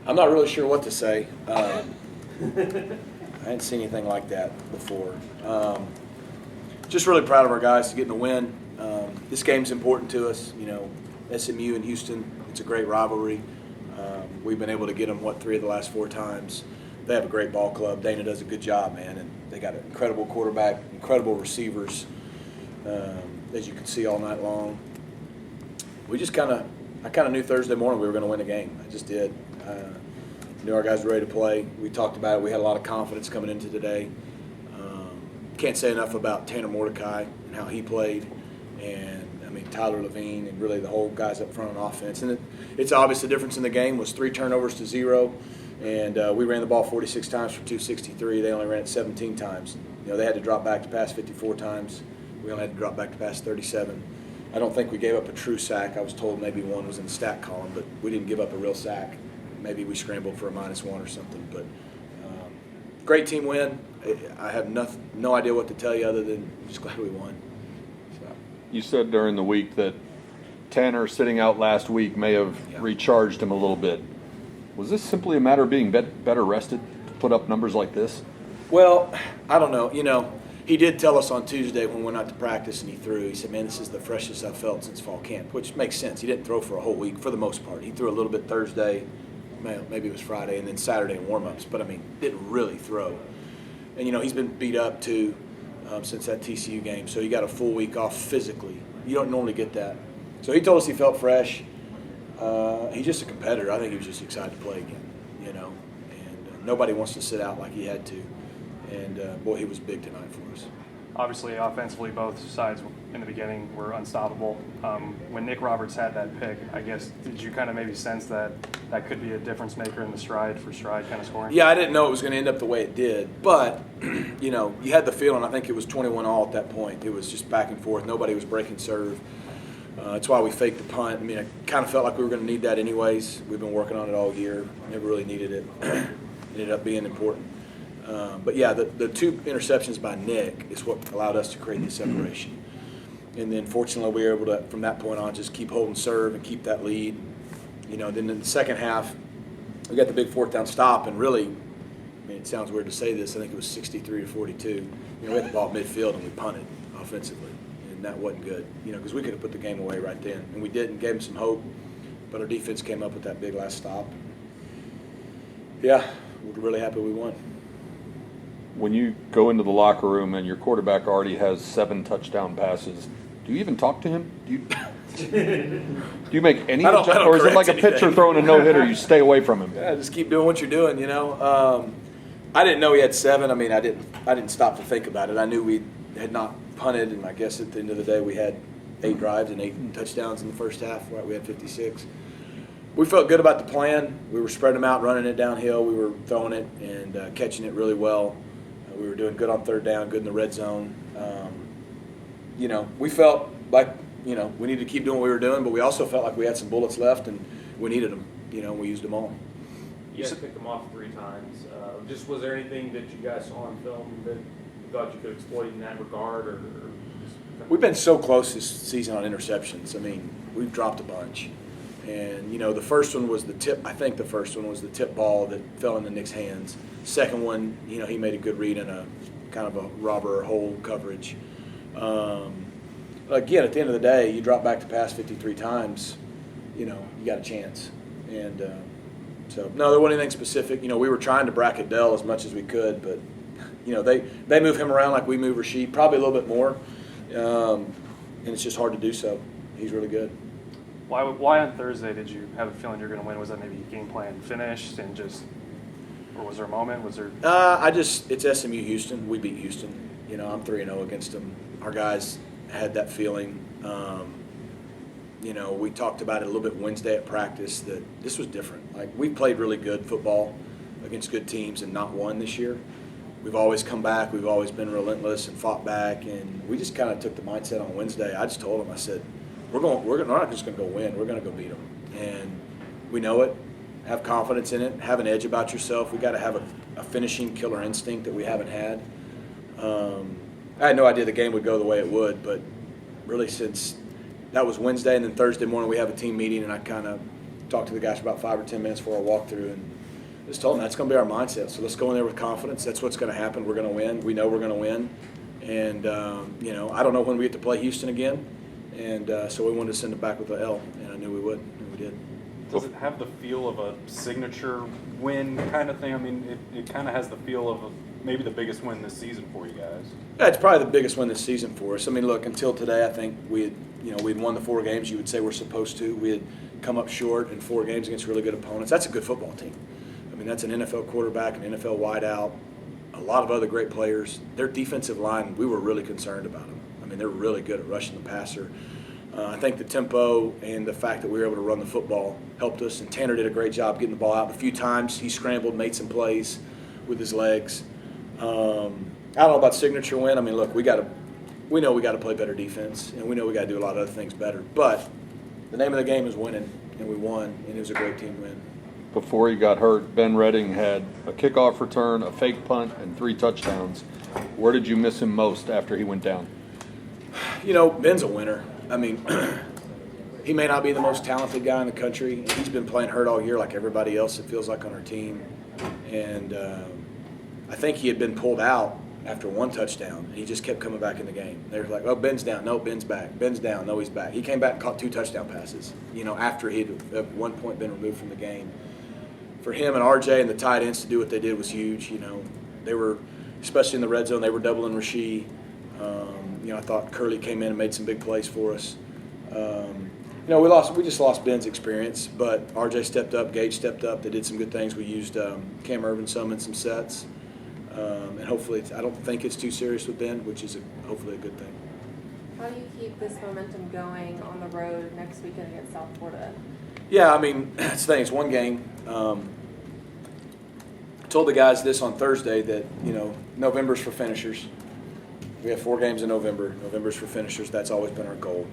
I'm not really sure what to say. I hadn't seen anything like that before. Just really proud of our guys to get the win. This game's important to us. You know, SMU and Houston, it's a great rivalry. We've been able to get them, 3 of the last 4 times. They have a great ball club. Dana does a good job, man, and they got an incredible quarterback, incredible receivers, as you can see all night long. We just I kind of knew Thursday morning we were going to win the game. I just did. Knew our guys were ready to play. We talked about it. We had a lot of confidence coming into today. Can't say enough about Tanner Mordecai and how he played, and Tyler Levine and really the whole guys up front on offense. And it's obvious the difference in the game was 3 turnovers to 0, and we ran the ball 46 times for 263. They only ran it 17 times. You know, they had to drop back to pass 54 times. We only had to drop back to pass 37. I don't think we gave up a true sack. I was told maybe one was in the stat column, but we didn't give up a real sack. Maybe we scrambled for a -1 or something. But great team win. I have no idea what to tell you other than I'm just glad we won. So. You said during the week that Tanner sitting out last week may have recharged him a little bit. Was this simply a matter of being better rested to put up numbers like this? Well, I don't know. You know, he did tell us on Tuesday when we went out to practice and he threw. He said, man, this is the freshest I've felt since fall camp, which makes sense. He didn't throw for a whole week for the most part. He threw a little bit Thursday, maybe it was Friday, and then Saturday in warm-ups. But, didn't really throw. And, you know, he's been beat up, too, since that TCU game. So he got a full week off physically. You don't normally get that. So he told us he felt fresh. He's just a competitor. I think he was just excited to play again, you know. And nobody wants to sit out like he had to. And, boy, he was big tonight for us. Obviously, offensively, both sides in the beginning were unstoppable. When Nick Roberts had that pick, I guess, did you kind of maybe sense that could be a difference maker in the stride kind of scoring? Yeah, I didn't know it was going to end up the way it did. But, you know, you had the feeling, I think it was 21-all at that point. It was just back and forth. Nobody was breaking serve. That's why we faked the punt. I kind of felt like we were going to need that anyways. We've been working on it all year. Never really needed it. Ended up being important. But, yeah, the 2 interceptions by Nick is what allowed us to create the separation. And then, fortunately, we were able to, from that point on, just keep holding serve and keep that lead. You know, then in the second half, we got the big 4th down stop, and really, it sounds weird to say this, I think it was 63-42. You know, we had the ball at midfield, and we punted offensively, and that wasn't good, you know, because we could have put the game away right then. And we didn't, gave them some hope, but our defense came up with that big last stop. Yeah, we're really happy we won. When you go into the locker room and your quarterback already has 7 touchdown passes, do you even talk to him? Do you make any adjustments, or is it like a pitcher throwing a no-hitter, you stay away from him? Yeah, just keep doing what you're doing, you know. I didn't know he had 7. I didn't stop to think about it. I knew we had not punted, and I guess at the end of the day we had 8 drives and 8 touchdowns in the first half. Right, we had 56. We felt good about the plan. We were spreading them out, running it downhill. We were throwing it and catching it really well. We were doing good on 3rd down, good in the red zone. You know, we felt like, you know, we needed to keep doing what we were doing, but we also felt like we had some bullets left and we needed them. You know, we used them all. You guys picked them off 3 times. Just was there anything that you guys saw on film that you thought you could exploit in that regard, or just... We've been so close this season on interceptions. We've dropped a bunch. And, you know, the first one was the tip. I think the first one was the tip ball that fell into Nick's hands. Second one, you know, he made a good read in a kind of a robber hole coverage. Again, at the end of the day, you drop back to pass 53 times, you know, you got a chance. And so, no, there wasn't anything specific. You know, we were trying to bracket Dell as much as we could, but, you know, they move him around like we move Rasheed, probably a little bit more. And it's just hard to do so. He's really good. Why on Thursday did you have a feeling you're going to win? Was that maybe game plan finished and just, or was there a moment? Was there? It's SMU Houston. We beat Houston. You know, I'm 3-0 against them. Our guys had that feeling. You know, we talked about it a little bit Wednesday at practice that this was different. Like, we played really good football against good teams and not won this year. We've always come back. We've always been relentless and fought back. And we just kind of took the mindset on Wednesday. I just told them, I said, we're not just going to go win. We're going to go beat them. And we know it. Have confidence in it. Have an edge about yourself. We got to have a finishing killer instinct that we haven't had. I had no idea the game would go the way it would, but really since that was Wednesday and then Thursday morning we have a team meeting and I kind of talked to the guys for about 5 or 10 minutes before our walkthrough, and just told them that's going to be our mindset. So let's go in there with confidence. That's what's going to happen. We're going to win. We know we're going to win. And, I don't know when we get to play Houston again. And so we wanted to send it back with the L, and I knew we would, and we did. Does it have the feel of a signature win kind of thing? I mean, it kind of has the feel of maybe the biggest win this season for you guys. Yeah, it's probably the biggest win this season for us. I mean, look, until today, I think we'd won the 4 games you would say we're supposed to. We had come up short in 4 games against really good opponents. That's a good football team. I mean, that's an NFL quarterback, an NFL wideout, a lot of other great players. Their defensive line, we were really concerned about them. I mean, they're really good at rushing the passer. I think the tempo and the fact that we were able to run the football helped us, and Tanner did a great job getting the ball out. A few times he scrambled, made some plays with his legs. I don't know about signature win. I mean, look, we know we got to play better defense, and we know we got to do a lot of other things better. But the name of the game is winning, and we won, and it was a great team win. Before he got hurt, Ben Redding had a kickoff return, a fake punt, and 3 touchdowns. Where did you miss him most after he went down? Ben's a winner. I mean, he may not be the most talented guy in the country. He's been playing hurt all year like everybody else, it feels like, on our team. And I think he had been pulled out after 1 touchdown, and he just kept coming back in the game. They were like, oh, Ben's down. No, Ben's back. Ben's down. No, he's back. He came back and caught 2 touchdown passes, after he had at one point been removed from the game. For him and RJ and the tight ends to do what they did was huge. They were, especially in the red zone, they were doubling Rasheed. I thought Curley came in and made some big plays for us. We just lost Ben's experience, but RJ stepped up, Gage stepped up. They did some good things. We used Cam Irvin some in some sets, and hopefully, I don't think it's too serious with Ben, which is hopefully a good thing. How do you keep this momentum going on the road next weekend against South Florida? Yeah, I mean, that's the thing. It's 1 game. I told the guys this on Thursday that, November's for finishers. We have 4 games in November. November's for finishers. That's always been our goal.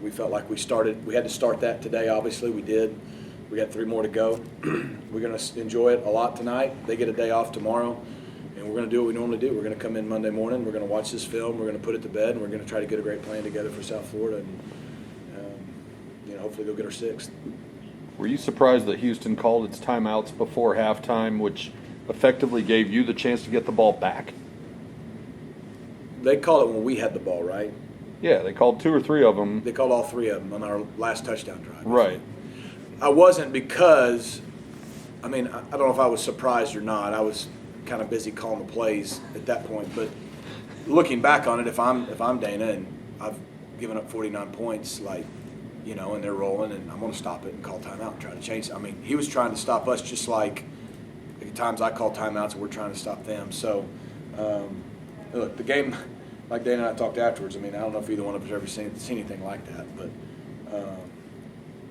We felt like we had to start that today, obviously. We did. We got 3 more to go. We're going to enjoy it a lot tonight. They get a day off tomorrow, and we're going to do what we normally do. We're going to come in Monday morning. We're going to watch this film. We're going to put it to bed, and we're going to try to get a great plan together for South Florida and, hopefully go get our 6th. Were you surprised that Houston called its timeouts before halftime, which effectively gave you the chance to get the ball back? They called it when we had the ball, right? Yeah, they called 2 or 3 of them. They called all 3 of them on our last touchdown drive. Right. I wasn't because, I don't know if I was surprised or not. I was kind of busy calling the plays at that point. But looking back on it, if I'm Dana and I've given up 49 points, and they're rolling, and I'm going to stop it and call timeout and try to change it. He was trying to stop us just like at times I call timeouts and we're trying to stop them. So, look, the game, like Dana and I talked afterwards, I don't know if either one of us ever seen anything like that, but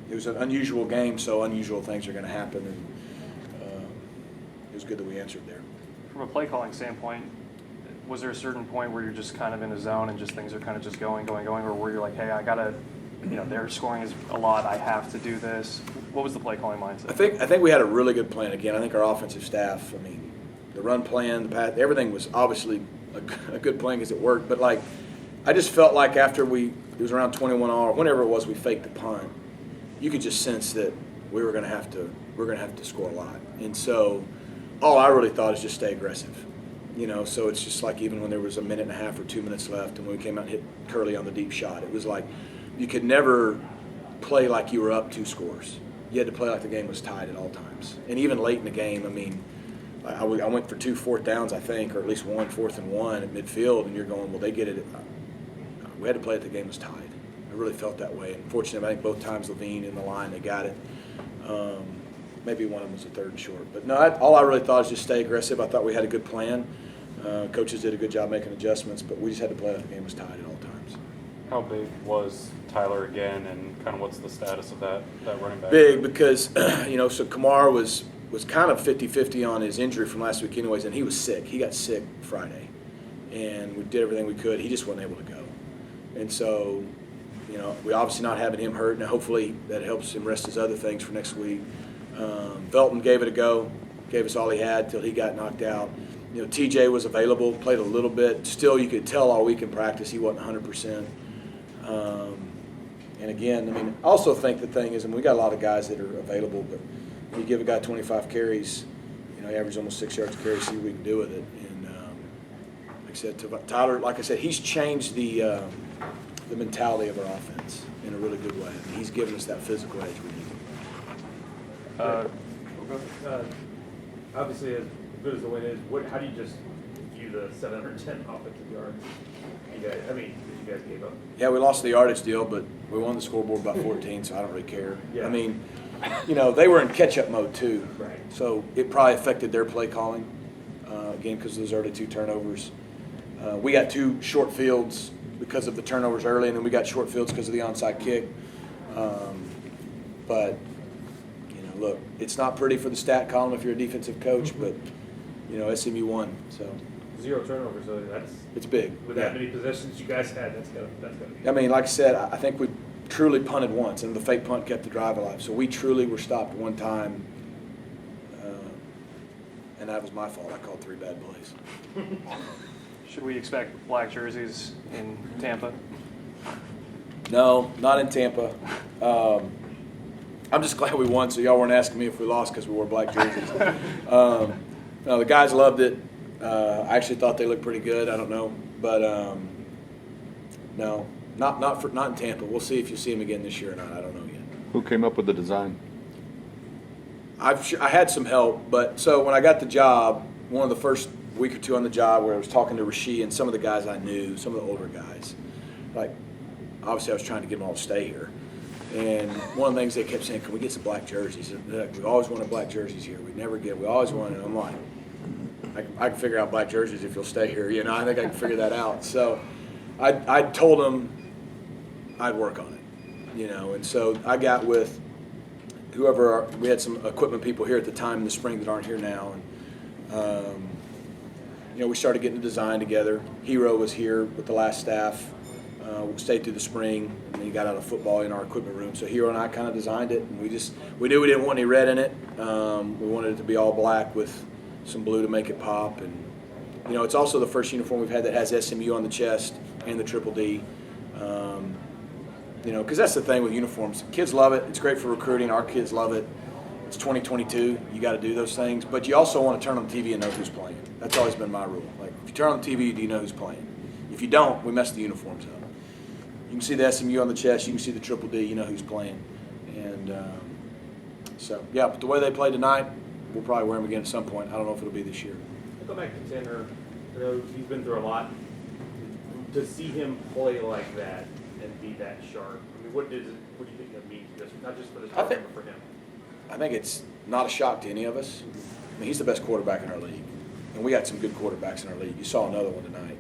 it was an unusual game, so unusual things are going to happen, and it was good that we answered there. From a play calling standpoint, was there a certain point where you're just kind of in a zone and just things are kind of just going, or where you're like, hey, I got to, their scoring is a lot, I have to do this? What was the play calling mindset? I think we had a really good plan. Again, I think our offensive staff, the run plan, the pass, everything was obviously a good plan because it worked. But I just felt like after it was around 21 all, or whenever it was, we faked the punt. You could just sense that we were going to have to score a lot. And so, all I really thought is just stay aggressive. So it's just like even when there was a minute and a half or 2 minutes left, and when we came out and hit Curley on the deep shot, it was like you could never play like you were up 2 scores. You had to play like the game was tied at all times. And even late in the game, I went for 2 4th downs, I think, or at least 1 4th and 1 at midfield, and you're going, well, they get it. We had to play it the game was tied. I really felt that way. And fortunately, I think both times Levine in the line, they got it. Maybe one of them was a 3rd and short. But no, all I really thought was just stay aggressive. I thought we had a good plan. Coaches did a good job making adjustments, but we just had to play like the game was tied at all times. How big was Tyler again, and kind of what's the status of that running back? Big because, so Kamar was kind of 50-50 on his injury from last week anyways, and he was sick. He got sick Friday, and we did everything we could. He just wasn't able to go. And so, we obviously not having him hurt, and hopefully that helps him rest his other things for next week. Velton gave it a go, gave us all he had till he got knocked out. TJ was available, played a little bit. Still, you could tell all week in practice he wasn't 100%. And again, I mean, I also think the thing is, and we got a lot of guys that are available, but when you give a guy 25 carries, you know, he averages almost 6 yards a carry, see what we can do with it. And like I said, Tyler, like I said, he's changed the mentality of our offense in a really good way. I mean, he's given us that physical edge we need. Obviously, as good as the win is, how do you just view the 710 offensive yards? You guys, I mean, that you guys gave up. Yeah, we lost the yardage deal, but we won the scoreboard by 14, so I don't really care. Yeah. I mean, you know, they were in catch-up mode too. Right. So it probably affected their play calling, again, because of those early 2 turnovers. We got 2 short fields because of the turnovers early, and then we got short fields because of the onside kick. But, you know, look, it's not pretty for the stat column if you're a defensive coach, but, you know, SMU won, so. 0 turnovers, so It's big. with that many possessions you guys had, that's gotta be. I mean, like I said, I think we truly punted once, and the fake punt kept the drive alive. So we truly were stopped one time, and that was my fault. I called 3 bad plays. Should we expect black jerseys in Tampa? No, not in Tampa. I'm just glad we won, so y'all weren't asking me if we lost because we wore black jerseys. No, the guys loved it. I actually thought they looked pretty good. I don't know, but no, not in Tampa. We'll see if you see them again this year or not. I don't know yet. Who came up with the design? I had some help, but so when I got the job, one of the first week or 2 on the job where I was talking to Rasheed and some of the guys I knew, some of the older guys, like obviously I was trying to get them all to stay here. And one of the things they kept saying, can we get some black jerseys? Like, we always wanted black jerseys here. We never get, we always wanted, and I'm like, I can figure out black jerseys if you'll stay here. You know, I think I can figure that out. So I told them I'd work on it, you know, and so I got with whoever, we had some equipment people here at the time in the spring that aren't here now. And, you know, we started getting the design together. Hero was here with the last staff. We stayed through the spring, and then he got out of football in our equipment room. So Hero and I kind of designed it, and we knew we didn't want any red in it. We wanted it to be all black with some blue to make it pop. And, you know, it's also the first uniform we've had that has SMU on the chest and the triple D. You know, because that's the thing with uniforms. Kids love it. It's great for recruiting. Our kids love it. It's 2022. You got to do those things. But you also want to turn on the TV and know who's playing. That's always been my rule. Like, if you turn on the TV, do you know who's playing? If you don't, we mess the uniforms up. You can see the SMU on the chest. You can see the triple D. You know who's playing. And so, yeah, but the way they play tonight, we'll probably wear them again at some point. I don't know if it'll be this year. I'll go back to Tanner. I know he's been through a lot. To see him play like that and be that sharp, I mean, what do you think that means? Not just for the program, but for him. I think it's not a shock to any of us. I mean, he's the best quarterback in our league. And we got some good quarterbacks in our league. You saw another one tonight.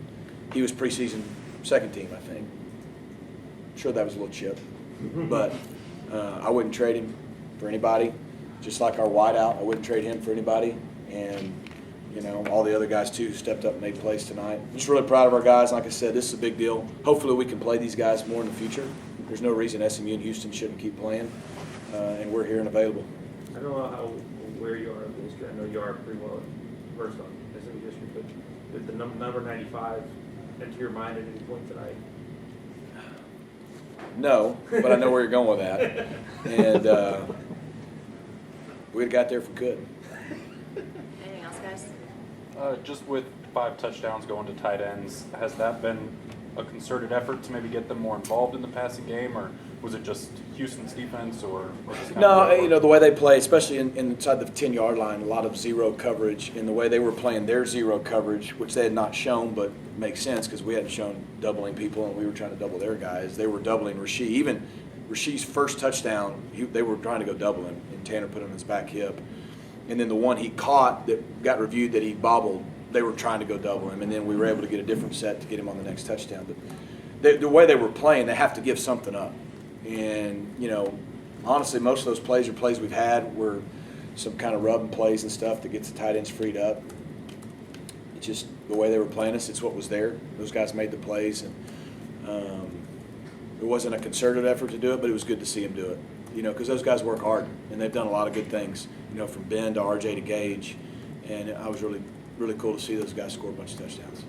He was preseason second team, I think. I'm sure that was a little chip. But I wouldn't trade him for anybody. Just like our wideout, I wouldn't trade him for anybody. And, you know, all the other guys, too, who stepped up and made plays tonight. Just really proud of our guys. Like I said, this is a big deal. Hopefully we can play these guys more in the future. There's no reason SMU and Houston shouldn't keep playing. And we're here and available. I don't know where you are in the history. I know you are pretty well versed on SMU history, but did the number 95 enter your mind at any point tonight? No, but I know where you're going with that. And we'd have got there if we could. Anything else, guys? Just with 5 touchdowns going to tight ends, has that been a concerted effort to maybe get them more involved in the passing game, or was it just Houston's defense, or just kind No, of you know, the way they play, especially inside the 10-yard line, a lot of zero coverage, and the way they were playing their zero coverage, which they had not shown, but makes sense because we hadn't shown doubling people and we were trying to double their guys. They were doubling Rasheed. Even Rasheed's first touchdown, they were trying to go double him, and Tanner put him on his back hip. And then the one he caught that got reviewed that he bobbled, they were trying to go double him, and then we were able to get a different set to get him on the next touchdown. But the way they were playing, they have to give something up. And, you know, honestly, most of those plays are plays we've had were some kind of rub and plays and stuff that gets the tight ends freed up. It's just the way they were playing us, it's what was there. Those guys made the plays, and it wasn't a concerted effort to do it, but it was good to see them do it. You know, because those guys work hard, and they've done a lot of good things, you know, from Ben to RJ to Gage. And I was really cool to see those guys score a bunch of touchdowns.